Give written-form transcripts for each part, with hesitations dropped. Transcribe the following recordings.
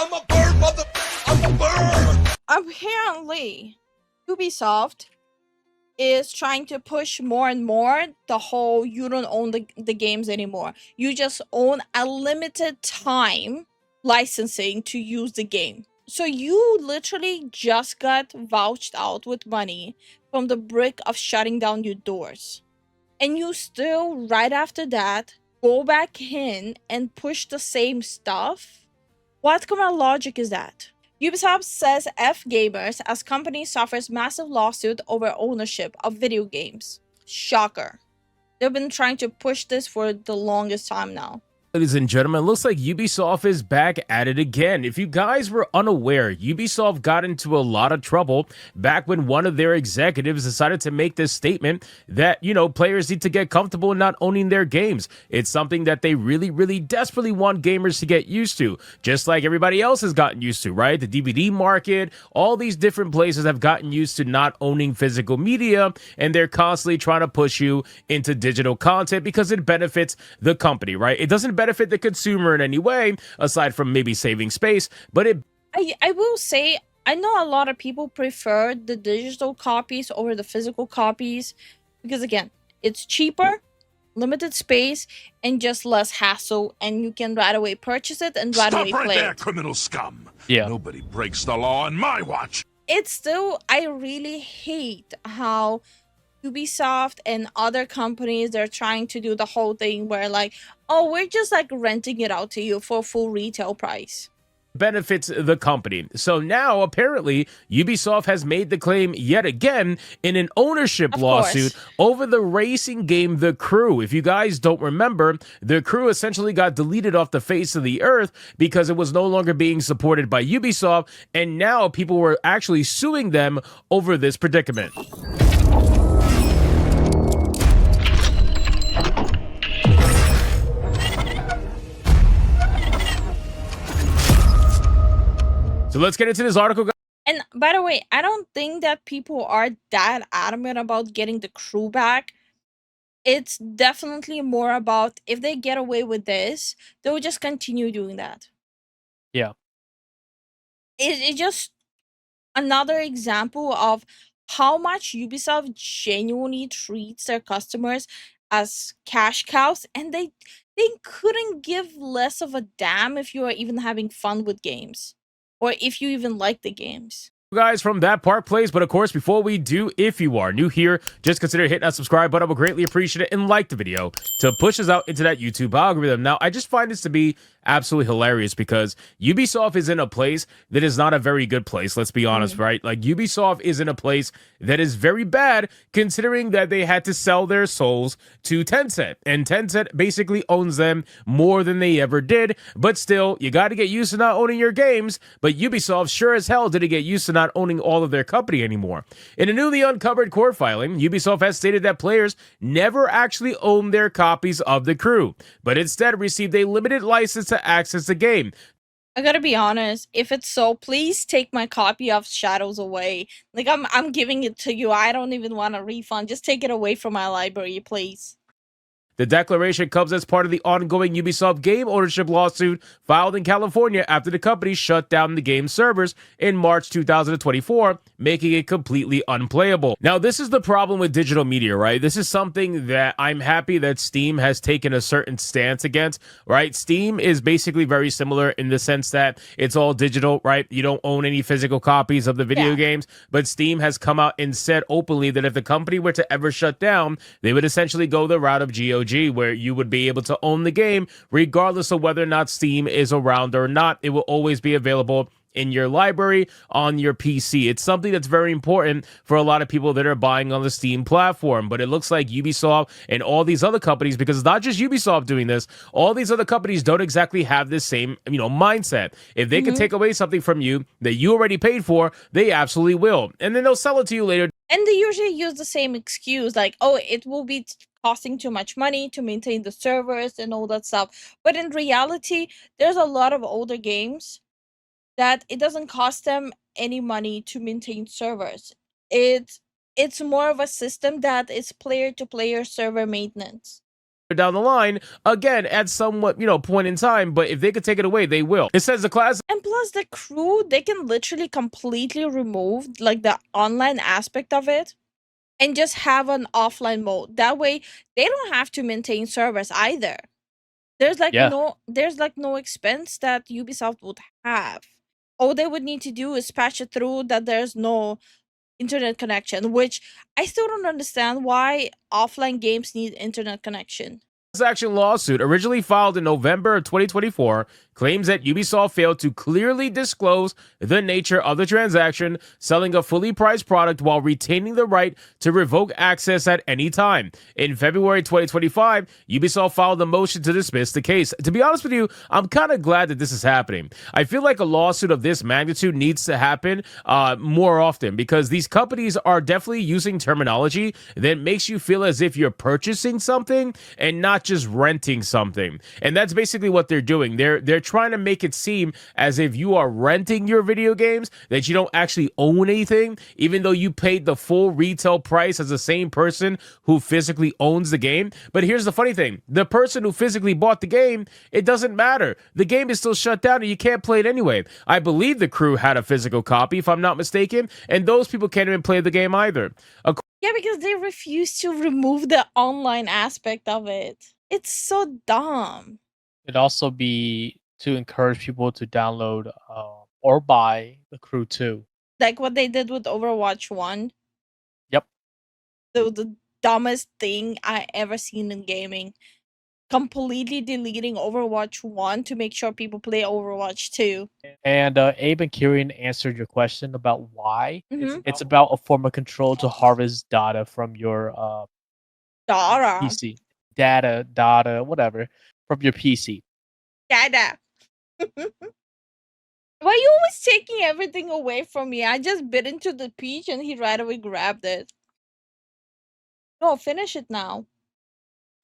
I'm a bird, mother. I'm a bird. Apparently, Ubisoft is trying to push more and more the whole you don't own the games anymore. You just own a limited time licensing to use the game. So you literally just got vouched out with money from the brick of shutting down your doors. And you still, right after that, go back in and push the same stuff? What kind of logic is that? Ubisoft says F gamers as company suffers massive lawsuit over ownership of video games. Shocker. They've been trying to push this for the longest time now. Ladies and gentlemen, looks like Ubisoft is back at it again. If you guys were unaware, Ubisoft got into a lot of trouble back when one of their executives decided to make this statement that, players need to get comfortable in not owning their games. It's something that they really, really desperately want gamers to get used to, just like everybody else has gotten used to, right? The DVD market, all these different places have gotten used to not owning physical media, and they're constantly trying to push you into digital content because it benefits the company, right? It doesn't benefit the consumer in any way, aside from maybe saving space, but I will say, I know a lot of people prefer the digital copies over the physical copies because, again, it's cheaper, limited space, and just less hassle, and you can right away purchase it and right away play There, it. criminal scum. Yeah. Nobody breaks the law on my watch. It's still, I really hate how Ubisoft and other companies, they're trying to do the whole thing where like, oh, we're just like renting it out to you for full retail price. benefits the company. So now, apparently, Ubisoft has made the claim yet again in an ownership lawsuit over the racing game The Crew. If you guys don't remember, The Crew essentially got deleted off the face of the earth because it was no longer being supported by Ubisoft, and now people were actually suing them over this predicament. So let's get into this article. And by the way, I don't think that people are that adamant about getting The Crew back. It's definitely more about if they get away with this, they'll just continue doing that. Yeah. It's just another example of how much Ubisoft genuinely treats their customers as cash cows, and they couldn't give less of a damn if you are even having fun with games or if you even like the games. Guys from That Park Plays, but of course, before we do, if you are new here, just consider hitting that subscribe button. I would greatly appreciate it, and like the video to push us out into that YouTube algorithm. Now, I just find this to be absolutely hilarious because Ubisoft is in a place that is not a very good place. Let's be honest, right? Like, Ubisoft is in a place that is very bad, considering that they had to sell their souls to Tencent, and Tencent basically owns them more than they ever did. But still, you got to get used to not owning your games. But Ubisoft sure as hell didn't get used to not owning all of their company anymore. In a newly uncovered court filing, Ubisoft has stated that players never actually owned their copies of The Crew, but instead received a limited license to access the game. I gotta be honest, if it's so, please take my copy of Shadows away. Like, I'm giving it to you. I don't even want a refund. Just take it away from my library, please. The declaration comes as part of the ongoing Ubisoft game ownership lawsuit filed in California after the company shut down the game's servers in March 2024, making it completely unplayable. Now, this is the problem with digital media, right? This is something that I'm happy that Steam has taken a certain stance against, right? Steam is basically very similar in the sense that it's all digital, right? You don't own any physical copies of the video games, but Steam has come out and said openly that if the company were to ever shut down, they would essentially go the route of GOG, where you would be able to own the game regardless of whether or not Steam is around or not. It will always be available in your library on your PC. It's something that's very important for a lot of people that are buying on the Steam platform. But it looks like Ubisoft and all these other companies, because it's not just Ubisoft doing this, all these other companies don't exactly have this same, mindset. If they can take away something from you that you already paid for, they absolutely will. And then they'll sell it to you later. And they usually use the same excuse, like, oh, it will be costing too much money to maintain the servers and all that stuff. But in reality, there's a lot of older games that it doesn't cost them any money to maintain servers. It's more of a system that is player to player server maintenance. down the line, again, at somewhat, point in time, but if they could take it away, they will. It says the class. And plus the crew, they can literally completely remove like the online aspect of it and just have an offline mode. That way they don't have to maintain servers either. There's like Yeah. no expense that Ubisoft would have. All they would need to do is patch it through that there's no internet connection, which I still don't understand why offline games need internet connection. Action lawsuit, originally filed in November of 2024, claims that Ubisoft failed to clearly disclose the nature of the transaction, selling a fully priced product while retaining the right to revoke access at any time. In February 2025, Ubisoft filed a motion to dismiss the case. To be honest with you, I'm kind of glad that this is happening. I feel like a lawsuit of this magnitude needs to happen more often, because these companies are definitely using terminology that makes you feel as if you're purchasing something and not just renting something. And that's basically what they're doing. They're trying to make it seem as if you are renting your video games, that you don't actually own anything, even though you paid the full retail price as the same person who physically owns the game. But here's the funny thing. The person who physically bought the game, it doesn't matter. The game is still shut down and you can't play it anyway. I believe the crew had a physical copy, if I'm not mistaken, and those people can't even play the game either. Yeah, because they refuse to remove the online aspect of it. It's so dumb. It'd also be to encourage people to download or buy the Crew 2. Like what they did with Overwatch 1. Yep. The dumbest thing I ever seen in gaming. Completely deleting Overwatch 1 to make sure people play Overwatch 2. And Abe and Kieran answered your question about why. Mhm. It's about a form of control to harvest data from your Dara. PC. Data, whatever, from your PC. Dada. Why are you always taking everything away from me? I just bit into the peach and he right away grabbed it. No, finish it now.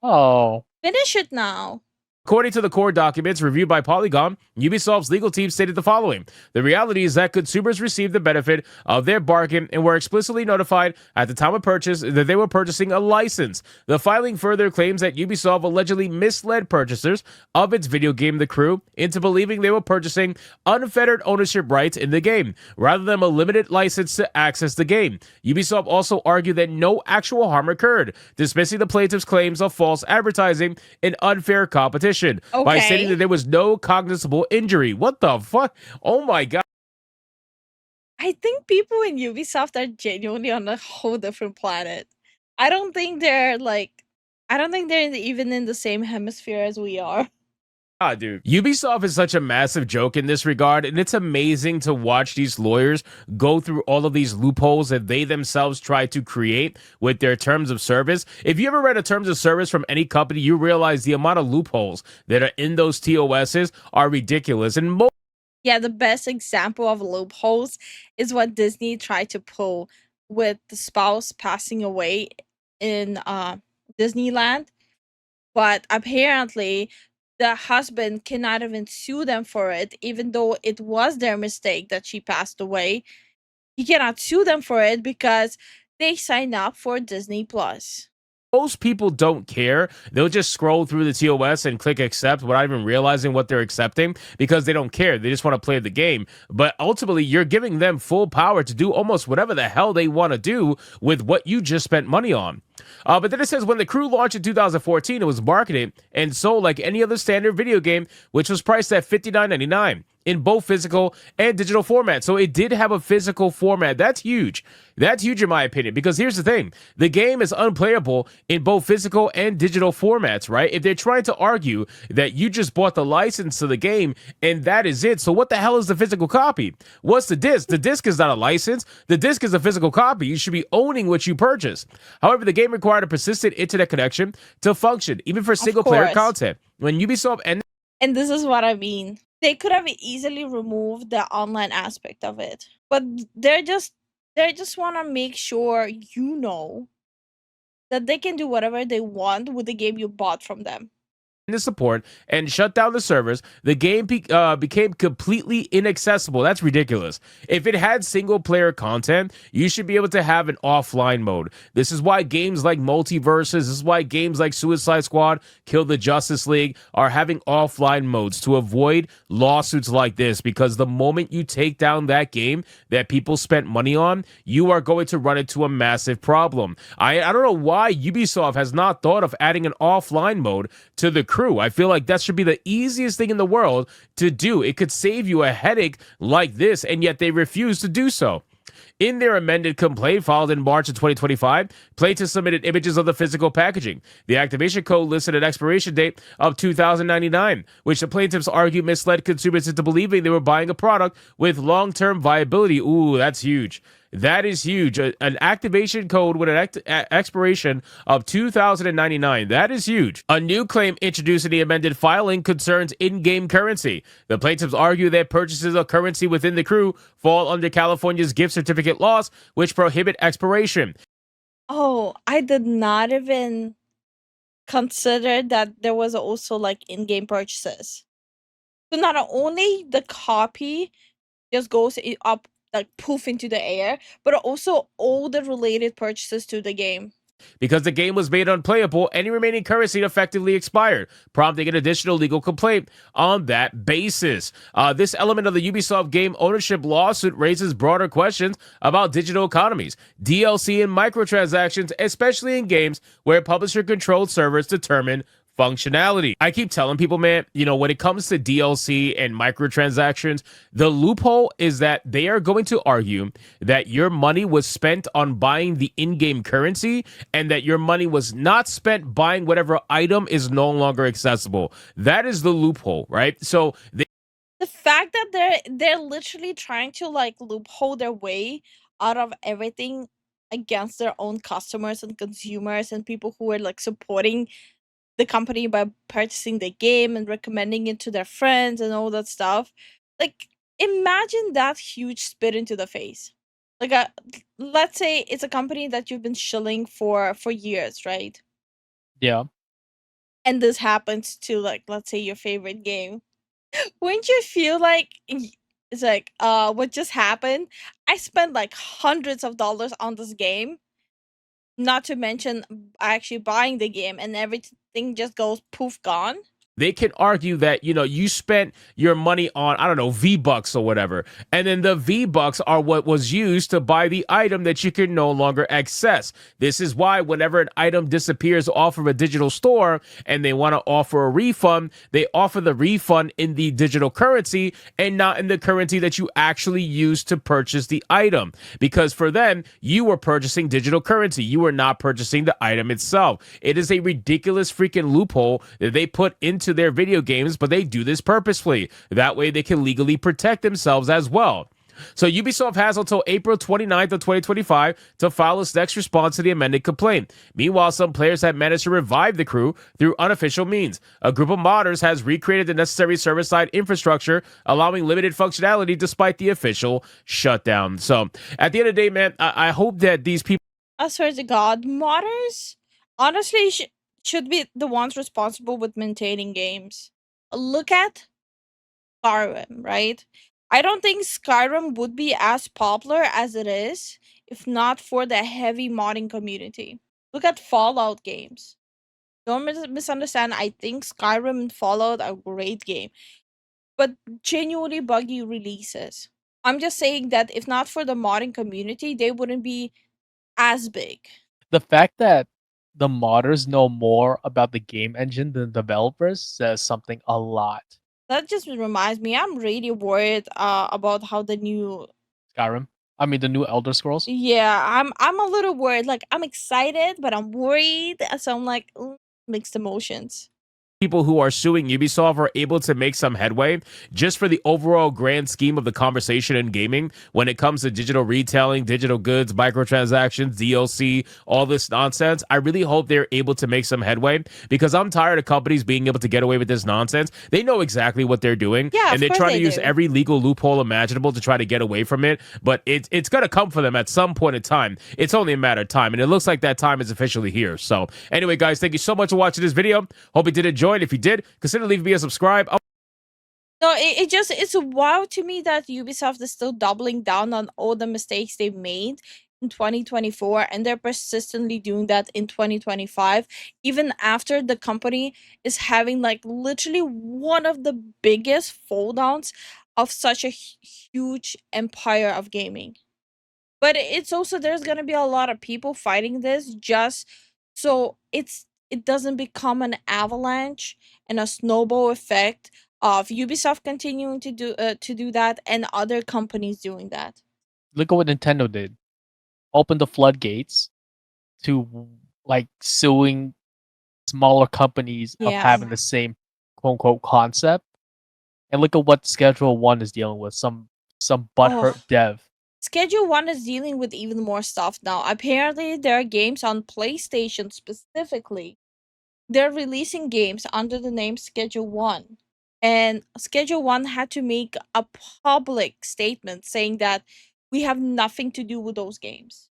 Oh. Finish it now. According to the court documents reviewed by Polygon, Ubisoft's legal team stated the following. The reality is that consumers received the benefit of their bargain and were explicitly notified at the time of purchase that they were purchasing a license. The filing further claims that Ubisoft allegedly misled purchasers of its video game The Crew into believing they were purchasing unfettered ownership rights in the game, rather than a limited license to access the game. Ubisoft also argued that no actual harm occurred, dismissing the plaintiff's claims of false advertising and unfair competition. By stating that there was no cognizable injury. What the fuck? Oh my god. I think people in Ubisoft are genuinely on a whole different planet. I don't think they're even in the same hemisphere as we are. Dude. Ubisoft is such a massive joke in this regard, and it's amazing to watch these lawyers go through all of these loopholes that they themselves try to create with their terms of service. If you ever read a terms of service from any company, you realize the amount of loopholes that are in those TOSs are ridiculous. And yeah, the best example of loopholes is what Disney tried to pull with the spouse passing away in Disneyland. But apparently the husband cannot even sue them for it, even though it was their mistake that she passed away. He cannot sue them for it because they signed up for Disney Plus. most people don't care. They'll just scroll through the TOS and click accept without even realizing what they're accepting because they don't care. They just want to play the game. But ultimately, you're giving them full power to do almost whatever the hell they want to do with what you just spent money on. But then it says when the Crew launched in 2014, it was marketed and sold like any other standard video game, which was priced at $59.99 in both physical and digital formats. So it did have a physical format. That's huge. That's huge in my opinion, because here's the thing. The game is unplayable in both physical and digital formats, right? If they're trying to argue that you just bought the license to the game and that is it, so what the hell is the physical copy? What's the disc? The disc is not a license. The disc is a physical copy. You should be owning what you purchase. However, the game required a persistent internet connection to function, even for single-player content. When Ubisoft and this is what I mean. They could have easily removed the online aspect of it, but they just want to make sure you know that they can do whatever they want with the game you bought from them. the support and shut down the servers, the game became completely inaccessible. That's ridiculous. If it had single player content, you should be able to have an offline mode. This is why games like Multiverses, this is why games like Suicide Squad, Kill the Justice League are having offline modes to avoid lawsuits like this, because the moment you take down that game that people spent money on, you are going to run into a massive problem. I don't know why Ubisoft has not thought of adding an offline mode to the crew. I feel like that should be the easiest thing in the world to do. It could save you a headache like this, and yet they refuse to do so. In their amended complaint filed in March of 2025, plaintiffs submitted images of the physical packaging. The activation code listed an expiration date of 2099, which the plaintiffs argue misled consumers into believing they were buying a product with long-term viability. Ooh, that's huge. That is huge. An activation code with an expiration of 2099. That is huge. A new claim introduced in the amended filing concerns in-game currency. The plaintiffs argue that purchases of currency within the crew fall under California's gift certificate laws, which prohibit expiration. Oh, I did not even consider that there was also like in-game purchases. So not only the copy just goes up like poof into the air, but also all the related purchases to the game. Because the game was made unplayable, any remaining currency effectively expired, prompting an additional legal complaint on that basis. This element of the Ubisoft game ownership lawsuit raises broader questions about digital economies, DLC, and microtransactions, especially in games where publisher-controlled servers determine functionality. I keep telling people, man, when it comes to DLC and microtransactions, the loophole is that they are going to argue that your money was spent on buying the in-game currency and that your money was not spent buying whatever item is no longer accessible. That is the loophole, right? So the fact that they're literally trying to like loophole their way out of everything against their own customers and consumers and people who are like supporting the company by purchasing the game and recommending it to their friends and all that stuff. Like, imagine that huge spit into the face. Like, let's say it's a company that you've been shilling for years, right? Yeah. And this happens to, like, let's say your favorite game. Wouldn't you feel like it's like, what just happened? I spent like hundreds of dollars on this game, not to mention actually buying the game, and everything just goes poof, gone. they can argue that, you spent your money on, I don't know, V-Bucks or whatever. And then the V-Bucks are what was used to buy the item that you can no longer access. This is why whenever an item disappears off of a digital store and they want to offer a refund, they offer the refund in the digital currency and not in the currency that you actually used to purchase the item. Because for them, you were purchasing digital currency. You were not purchasing the item itself. It is a ridiculous freaking loophole that they put into their video games, but they do this purposefully. That way they can legally protect themselves as well. So Ubisoft has until April 29th of 2025 to file its next response to the amended complaint. Meanwhile, some players have managed to revive the crew through unofficial means. A group of modders has recreated the necessary server-side infrastructure, allowing limited functionality despite the official shutdown. So at the end of the day, man, I hope that these people... I swear to God, modders honestly should be the ones responsible with maintaining games. Look at Skyrim, right? I don't think Skyrim would be as popular as it is if not for the heavy modding community. Look at Fallout games. Don't misunderstand. I think Skyrim and Fallout are a great game, but genuinely buggy releases. I'm just saying that if not for the modding community, they wouldn't be as big. The fact that the modders know more about the game engine than developers says something a lot. That just reminds me, I'm really worried about how the new Skyrim? I mean, the new Elder Scrolls? Yeah, I'm a little worried. Like, I'm excited, but I'm worried. So I'm like, mixed emotions. People who are suing Ubisoft are able to make some headway just for the overall grand scheme of the conversation in gaming when it comes to digital retailing, digital goods, microtransactions, DLC, all this nonsense. I really hope they're able to make some headway because I'm tired of companies being able to get away with this nonsense. They know exactly what they're doing, and they're trying to use every legal loophole imaginable to try to get away from it, but it's going to come for them at some point in time. It's only a matter of time, and it looks like that time is officially here. So anyway, guys, thank you so much for watching this video. Hope you did enjoy enjoyed. If you did, consider leaving me a subscribe. No, it's wild to me that Ubisoft is still doubling down on all the mistakes they made in 2024, and they're persistently doing that in 2025, even after the company is having like literally one of the biggest fall downs of such a huge empire of gaming. But it's also, there's gonna be a lot of people fighting this just so it doesn't become an avalanche and a snowball effect of Ubisoft continuing to do that and other companies doing that. Look at what Nintendo did. Open the floodgates to like suing smaller companies of Yeah. having the same quote unquote concept. And look at what Schedule 1 is dealing with. Some butthurt Oh. dev. Schedule 1 is dealing with even more stuff now. Apparently, there are games on PlayStation specifically. They're releasing games under the name Schedule 1. And Schedule 1 had to make a public statement saying that we have nothing to do with those games.